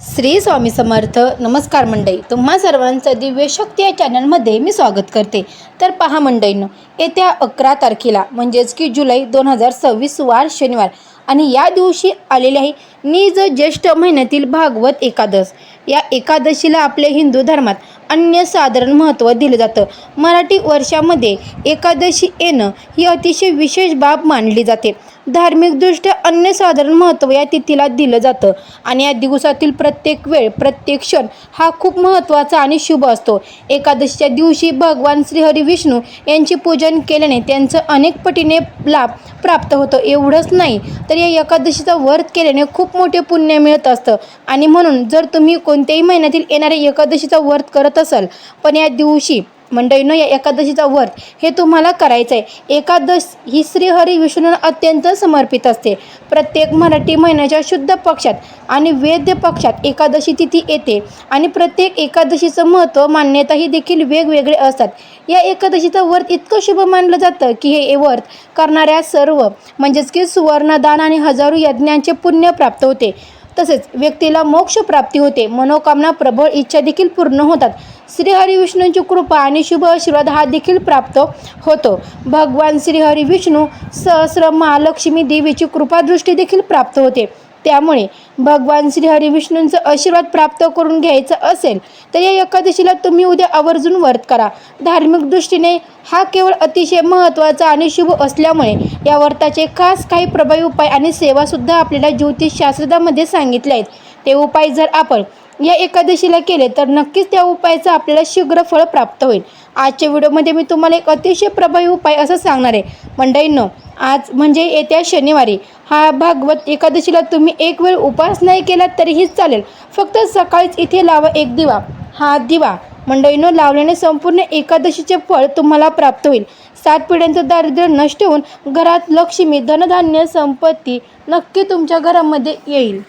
श्री स्वामी समर्थ. नमस्कार मंडळी, तुम्हा सर्वांचं दिव्य शक्ती या चॅनलमध्ये मी स्वागत करते. तर पहा मंडळींनो, येत्या 11 तारखेला म्हणजेच की जुलै 2026 वार शनिवार आणि या दिवशी आलेली आहे नीज ज्येष्ठ महिन्यातील भागवत एकादश. या एकादशीला आपल्या हिंदू धर्मात अनन्यसाधारण महत्त्व दिलं जातं. मराठी वर्षामध्ये एकादशी येणं ही अतिशय विशेष बाब मानली जाते. धार्मिकदृष्ट्या अनन्यसाधारण महत्त्व या तिथीला दिलं जातं आणि या दिवसातील प्रत्येक वेळ प्रत्येक क्षण हा खूप महत्त्वाचा आणि शुभ असतो. एकादशीच्या दिवशी भगवान श्रीहरी विष्णू यांचे पूजन केल्याने त्यांचं अनेक पटीने लाभ प्राप्त होतो. एवढंच नाही तर या एकादशीचा व्रत केल्याने खूप मोठे पुण्य मिळत असतं आणि म्हणून जर तुम्ही कोणत्याही महिन्यातील येणाऱ्या एकादशीचा व्रत करत असाल पण या दिवशी मंडळींनो या एकादशीचा व्रत हे तुम्हाला करायचं आहे. एकादश ही श्रीहरी विष्णूंना अत्यंत समर्पित असते. प्रत्येक मराठी महिन्याच्या शुद्ध पक्षात आणि वैद्य पक्षात एकादशी तिथी येते आणि प्रत्येक एकादशीचं महत्त्व मान्यताही देखील वेगवेगळे असतात. या एकादशीचं व्रत इतकं शुभ मानलं जातं की हे व्रत करणाऱ्या सर्व म्हणजेच की सुवर्णदान आणि हजारो यज्ञांचे पुण्य प्राप्त होते. तसेच व्यक्तीला मोक्ष प्राप्ती होते, मनोकामना प्रबळ इच्छा देखील पूर्ण होतात. श्रीहरी विष्णूंची कृपा आणि शुभ आशीर्वाद हा देखील प्राप्त होतो. भगवान श्रीहरी विष्णू सहस्र महालक्ष्मी देवीची कृपादृष्टी देखील प्राप्त होते. त्यामुळे भगवान श्रीहरी विष्णूंचा आशीर्वाद प्राप्त करून घ्यायचा असेल तर या एकादशीला तुम्ही उद्या आवर्जून व्रत करा. धार्मिक दृष्टीने हा केवळ अतिशय महत्त्वाचा आणि शुभ असल्यामुळे या व्रताचे खास काही प्रभावी उपाय आणि सेवासुद्धा आपल्याला ज्योतिषशास्त्रामध्ये सांगितले आहेत. ते उपाय जर आपण या एकादशीला केले तर नक्कीच त्या उपायाचं आपल्याला शीघ्र फळ प्राप्त होईल. आजच्या व्हिडिओमध्ये मी तुम्हाला एक अतिशय प्रभावी उपाय असं सांगणार आहे. मंडळींनो, आज म्हणजे येत्या शनिवारी हा भागवत एकादशीला तुम्ही एक वेळ उपास नाही केला तरीही चालेल. फक्त सकाळीच इथे लावा एक दिवा. हा दिवा मंडळींनो लावल्याने संपूर्ण एकादशीचे फळ तुम्हाला प्राप्त होईल. 7 पिढ्यांचं दारिद्र्य नष्ट होऊन घरात लक्ष्मी, धनधान्य, संपत्ती नक्की तुमच्या घरामध्ये येईल.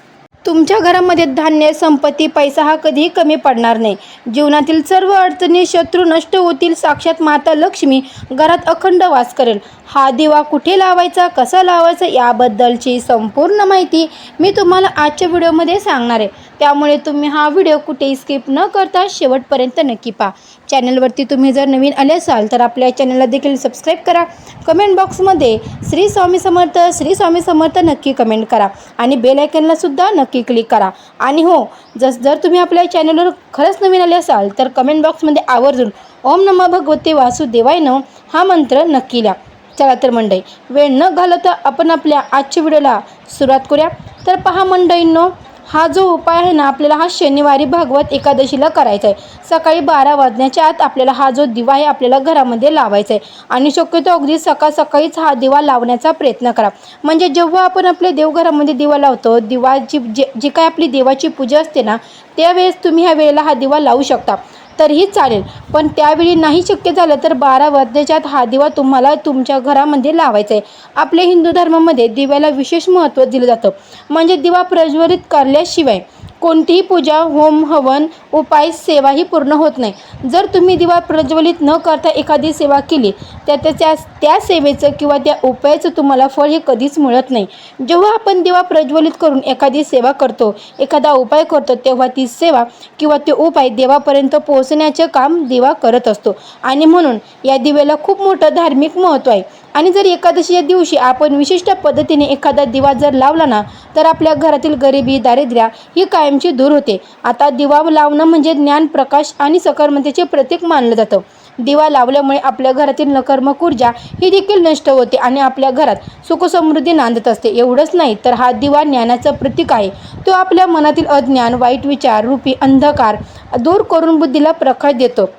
तुमच्या घरामध्ये धान्य, संपत्ती, पैसा हा कधीही कमी पडणार नाही. जीवनातील सर्व अडचणी, शत्रू नष्ट होतील. साक्षात माता लक्ष्मी घरात अखंड वास करेल. हा दिवा कुठे लावायचा, कसा लावायचा याबद्दलची संपूर्ण माहिती मी तुम्हाला आजच्या व्हिडिओमध्ये सांगणार आहे. त्यामुळे तुम्ही हा व्हिडिओ कुठेही स्किप न करता शेवटपर्यंत नक्की पहा. चॅनलवरती तुम्ही जर नवीन आले असाल तर आपल्या चॅनलला देखील सबस्क्राईब करा. कमेंट बॉक्समध्ये श्री स्वामी समर्थ नक्की कमेंट करा आणि बेल आयकॉनला सुद्धा नक्की क्लिक करा. आणि हो, जर तुम्ही आपल्या चॅनलवर खरंच नवीन आले असाल तर कमेंट बॉक्समध्ये आवर्जून ओम नमः भगवते वासुदेवाय नमः हा मंत्र नक्की लिहा. चला तर मंडळी, वेळ न घालवता आपण आपल्या आजच्या व्हिडिओला सुरुवात करूया. तर पहा मंडळींनो, हा जो उपाय आहे ना आपल्याला हा शनिवारी भागवत एकादशीला करायचा आहे. सकाळी 12 वाजण्याच्या आत आपल्याला हा जो दिवा आहे आपल्याला घरामध्ये लावायचा आहे आणि शक्यतो अगदी सकाळीच हा दिवा लावण्याचा प्रयत्न करा. म्हणजे जेव्हा आपण आपल्या देवघरामध्ये दिवा लावतो, दिवाची जी काय आपली देवाची पूजा असते ना त्यावेळेस तुम्ही ह्या वेळेला हा दिवा लावू शकता तरीही चालेल. पण त्यावेळी नाही शक्य झालं तर 12 वाजण्याच्या आत हा दिवा तुम्हाला तुमच्या घरामध्ये लावायचा आहे. आपल्या हिंदू धर्मामध्ये दिव्याला विशेष महत्त्व दिलं जातं. म्हणजे दिवा प्रज्वलित करल्याशिवाय कोणतीही पूजा, होम, हवन, उपाय, सेवा ही पूर्ण होत नाही. जर तुम्ही दिवा प्रज्वलित न करता एखादी सेवा केली त्या सेवेचं किंवा त्या उपायाचं तुम्हाला फळ हे कधीच मिळत नाही. जेव्हा आपण दिवा प्रज्वलित करून एखादी सेवा करतो, एखादा उपाय करतो तेव्हा ती सेवा किंवा ते उपाय देवापर्यंत पोहोचण्याचे काम दिवा करत असतो आणि म्हणून या दिव्याला खूप मोठं धार्मिक महत्त्व आहे. आणि जर एकादशीच्या दिवशी आपण विशिष्ट पद्धतीने एखादा दिवा जर लावला ना तर आपल्या घरातील गरिबी, दारिद्र्य ही कायमची दूर होते. आता दिवा लावणं म्हणजे ज्ञान, प्रकाश आणि सकारात्मकतेचे प्रतीक मानलं जातं. दिवा लावल्यामुळे आपल्या घरातील नकारात्मक ऊर्जा ही देखील नष्ट होते आणि आपल्या घरात सुखसमृद्धी नांदत असते. एवढंच नाही तर हा दिवा ज्ञानाचं प्रतीक आहे. तो आपल्या मनातील अज्ञान, वाईट विचार रूपी अंधकार दूर करून बुद्धीला प्रकाश देतो.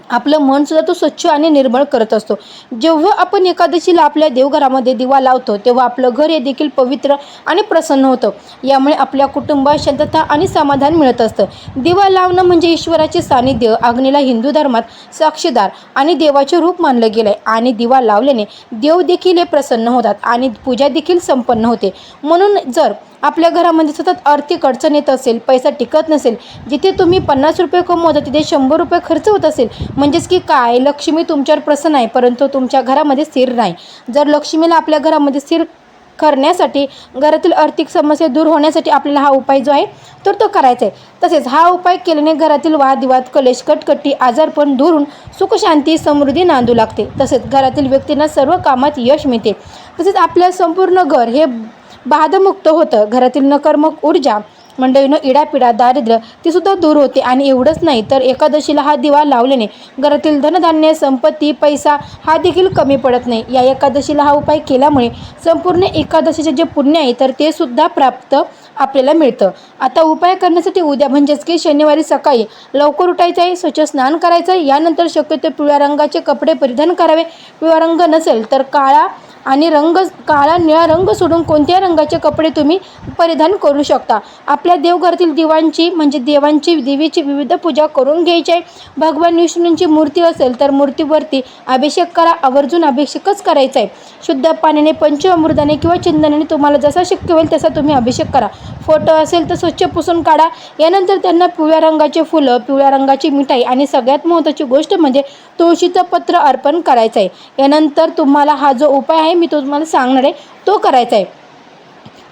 आपलं मन सुद्धा तो स्वच्छ आणि निर्मळ करत असतो. जेव्हा आपण एकादशीला आपल्या देवघरामध्ये दिवा लावतो तेव्हा आपलं घर हे देखील पवित्र आणि प्रसन्न होतं. यामुळे आपल्या कुटुंबात शांतता आणि समाधान मिळत असतं. दिवा लावणं म्हणजे ईश्वराचे सानिध्य. अग्नीला हिंदू धर्मात साक्षीदार आणि देवाचे रूप मानलं गेलं आहे आणि दिवा लावल्याने देव देखील हे प्रसन्न होतात आणि पूजा देखील संपन्न होते. म्हणून जर आपल्या घरामध्ये सतत आर्थिक अडचण येत असेल, पैसा टिकत नसेल, जिथे तुम्ही 50 रुपये कमवता तिथे 100 रुपये खर्च होत असेल, म्हणजेच की काय लक्ष्मी तुमच्यावर प्रसन्न आहे परंतु तुमच्या घरामध्ये स्थिर नाही. जर लक्ष्मीला आपल्या घरामध्ये स्थिर करण्यासाठी, घरातील आर्थिक समस्या दूर होण्यासाठी आपल्याला हा उपाय जो आहे तर तो करायचा आहे. तसेच हा उपाय केल्याने घरातील वादविवाद, कलेश, कटकटी, आजारपण दूर होऊन सुख, शांती, समृद्धी नांदू लागते. तसेच घरातील व्यक्तींना सर्व कामात यश मिळते. तसेच आपल्या संपूर्ण घर हे बाधामुक्त होतं. घरातील नकारात्मक ऊर्जा मंडळीनं, इडापिडा, दारिद्र्य ती सुद्धा दूर होते. आणि एवढंच नाही तर एकादशीला हा दिवा लावल्याने घरातील धनधान्य, संपत्ती, पैसा हा देखील कमी पडत नाही. या एकादशीला हा उपाय केल्यामुळे संपूर्ण एकादशीचे जे पुण्य आहे तर ते सुद्धा प्राप्त आपल्याला मिळतं. आता उपाय करण्यासाठी उद्या म्हणजेच की शनिवारी सकाळी लवकर उठायचं आहे, स्वच्छ स्नान करायचं आहे. यानंतर शक्यतो पिवळ्या रंगाचे कपडे परिधान करावे. पिवळा रंग नसेल तर काळा निळा रंग सोडून कोणत्या रंगाचे कपडे तुम्ही परिधान करू शकता. आपल्या देवघरातील देवीची विविध पूजा करून घ्यायची आहे. भगवान विष्णूंची मूर्ती असेल तर मूर्तीवरती अभिषेक करा. आवर्जून अभिषेकच करायचा आहे. शुद्ध पाण्याने, पंचामृताने किंवा चंदनाने तुम्हाला जसा शक्य होईल तसा तुम्ही अभिषेक करा. फोटो असेल तर स्वच्छ पुसून काढा. यानंतर त्यांना पिवळ्या रंगाचे फुलं, पिवळ्या रंगाची मिठाई आणि सगळ्यात महत्त्वाची गोष्ट म्हणजे तुळशीचं पत्र अर्पण करायचं आहे. यानंतर तुम्हाला हा जो उपाय आहे मी तुम्हाला सांगणार आहे तो करायचा आहे.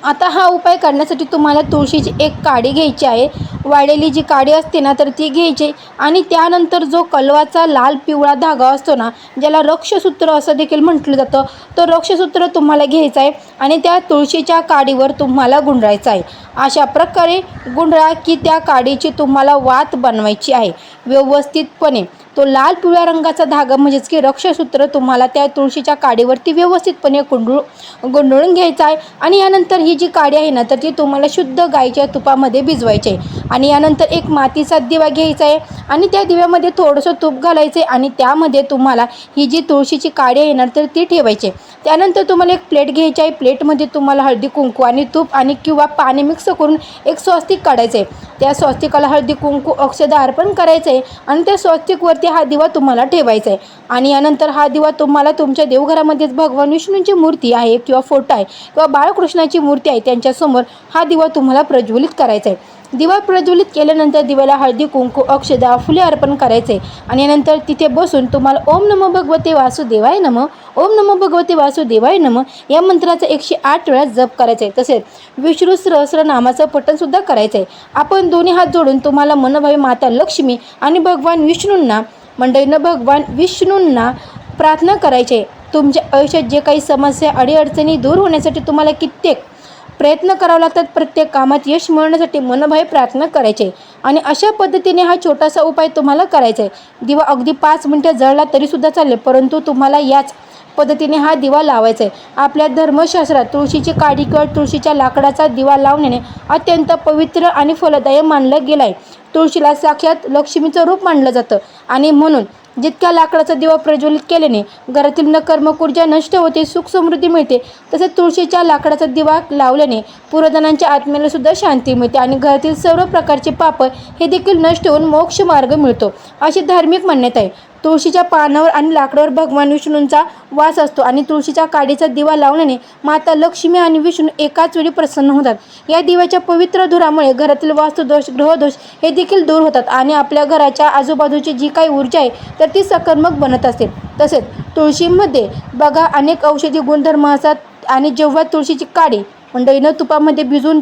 आता हा उपाय करण्यासाठी तुम्हाला तुळशीची एक काडी घ्यायची आहे. वाळलेली जी काडी असते ना तर ती घ्यायची आणि त्यानंतर जो कलवाचा लाल पिवळा धागा असतो ना, ज्याला रक्षसूत्र असं देखील म्हटलं जातं, तो रक्षसूत्र तुम्हाला घ्यायचा आहे आणि त्या तुळशीच्या काडीवर तुम्हाला गुंडाळायचं आहे. अशा प्रकारे गुंडाळा की त्या काडीची तुम्हाला वात बनवायची आहे व्यवस्थितपणे. तो लाल पिवळ्या रंगाचा धागा म्हणजेच की रक्षसूत्र तुम्हाला त्या तुळशीच्या काडीवरती व्यवस्थितपणे गुंडाळून घ्यायचा आहे. आणि यानंतर ही जी काडी आहे ना तर ती तुम्हाला शुद्ध गाईच्या तुपामध्ये भिजवायची आहे. आणि यानंतर एक मातीचा दिवा घ्यायचा आहे आणि त्या दिव्यामध्ये थोडंसं तूप घालायचं आहे आणि त्यामध्ये तुम्हाला ही जी तुळशीची काडी आहे ना तर ती ठेवायची. त्यानंतर तुम्हाला एक प्लेट घ्यायची आहे. प्लेटमध्ये तुम्हाला हळदी, कुंकू आणि तूप आणि किंवा पाणी मिक्स करून एक स्वस्तिक काढायचं आहे. त्या स्वस्तिकाला हळदी, कुंकू, अक्षदा अर्पण करायचं आहे आणि त्या स्वस्तिकवरती हा दिवा तुम्हाला ठेवायचा आहे. आणि यानंतर हा दिवा तुम्हाला तुमच्या देवघरामध्येच भगवान विष्णूंची मूर्ती आहे किंवा फोटो आहे किंवा बाळकृष्णाची मूर्ती आहे त्यांच्यासमोर हा दिवा तुम्हाला प्रज्वलित करायचा आहे. दिवा प्रज्वलित केल्यानंतर दिव्याला हळदी, कुंकू, अक्षदा, फुले अर्पण करायचे आणि यानंतर तिथे बसून तुम्हाला ओम नमो भगवते वासुदेवाय नमः, ओम नमो भगवते वासुदेवाय नमः या मंत्राचा 108 वेळा जप करायचा आहे. तसेच विष्णू सहस्रनामाचं पठणसुद्धा करायचं आहे. आपण दोन्ही हात जोडून तुम्हाला मनोभावे माता लक्ष्मी आणि भगवान विष्णूंना प्रार्थना करायची आहे. तुमच्या आयुष्यात जे काही समस्या, अडीअडचणी दूर होण्यासाठी तुम्हाला कित्येक प्रयत्न करावे लागतात. प्रत्येक कामात यश मिळवण्यासाठी मनोभावे प्रार्थना करायची आणि अशा पद्धतीने हा छोटासा उपाय तुम्हाला करायचा आहे. दिवा अगदी 5 मिनिटं जळला तरीसुद्धा चालेल, परंतु तुम्हाला याच पद्धतीने हा दिवा लावायचा आहे. आपल्या धर्मशास्त्रात तुळशीची काडी किंवा तुळशीच्या लाकडाचा दिवा लावण्याने अत्यंत पवित्र आणि फलदायी मानलं गेलं आहे. तुळशीला साक्षात लक्ष्मीचं रूप मानलं जातं आणि म्हणून जितक्या लाकडाचा दिवा प्रज्वलित केल्याने घरातील नकारात्मक ऊर्जा नष्ट होते, सुख समृद्धी मिळते. तसेच तुळशीच्या लाकडाचा दिवा लावल्याने पुरोधनांच्या आत्म्याला सुद्धा शांती मिळते आणि घरातील सर्व प्रकारचे पाप हे देखील नष्ट होऊन मोक्ष मार्ग मिळतो, अशी धार्मिक मान्यता आहे. तुळशीच्या पानावर आणि लाकडावर भगवान विष्णूंचा वास असतो आणि तुळशीच्या काडीचा दिवा लावल्याने माता लक्ष्मी आणि विष्णू एकाच वेळी प्रसन्न होतात. या दिव्याच्या पवित्र धुरामुळे घरातील वास्तुदोष, ग्रहदोष हे देखील दूर होतात आणि आपल्या घराच्या आजूबाजूची जी काही ऊर्जा आहे तर ती सकारात्मक बनत असते. तसेच तुळशीमध्ये बघा अनेक औषधी गुणधर्म असतात आणि जेव्हा तुळशीची काडी मंडळीनं तुपामध्ये भिजवून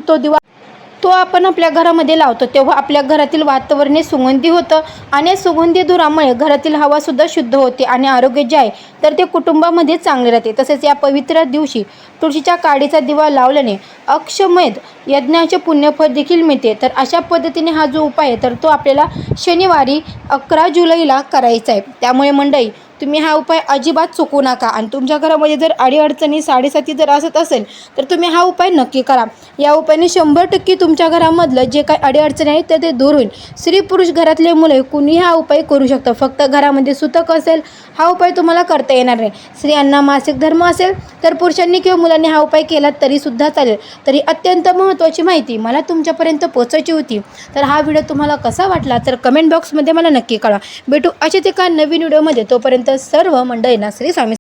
तो आपण आपल्या घरामध्ये लावतो तेव्हा आपल्या घरातील वातावरण सुगंधी होतं आणि सुगंधी धुरामुळे घरातील हवासुद्धा शुद्ध होते आणि आरोग्य जे आहे तर ते कुटुंबामध्ये चांगले राहते. तसेच या पवित्र दिवशी तुळशीच्या काडीचा दिवा लावल्याने अक्षमेध यज्ञाचे पुण्यफळ देखील मिळते. तर अशा पद्धतीने हा जो उपाय आहे तर तो आपल्याला शनिवारी 11 जुलैला करायचा आहे. त्यामुळे मंडळी तुम्ही हा उपाय अजिबात चुकू नका आणि तुमच्या घरामध्ये जर अडीअडचणी, साडेसाती जर असत असेल तर तुम्ही हा उपाय नक्की करा. या उपायाने 100% तुमच्या घरामधलं जे काही अडीअडचणी आहेत तर ते दूर होईल. स्त्री पुरुष घरातले मुले कुणीही हा उपाय करू शकतं. फक्त घरामध्ये सुतक असेल हा उपाय तुम्हाला करता येणार नाही. स्त्रियांना मासिक धर्म असेल तर पुरुषांनी किंवा मुलांनी हा उपाय केला तरीसुद्धा चालेल. तरी अत्यंत महत्त्वाची माहिती मला तुमच्यापर्यंत पोहोचायची होती. तर हा व्हिडिओ तुम्हाला कसा वाटला तर कमेंट बॉक्समध्ये मला नक्की कळवा. भेटू अशाच एका नवीन व्हिडिओमध्ये. तोपर्यंत सर्व मंडळींना श्री स्वामी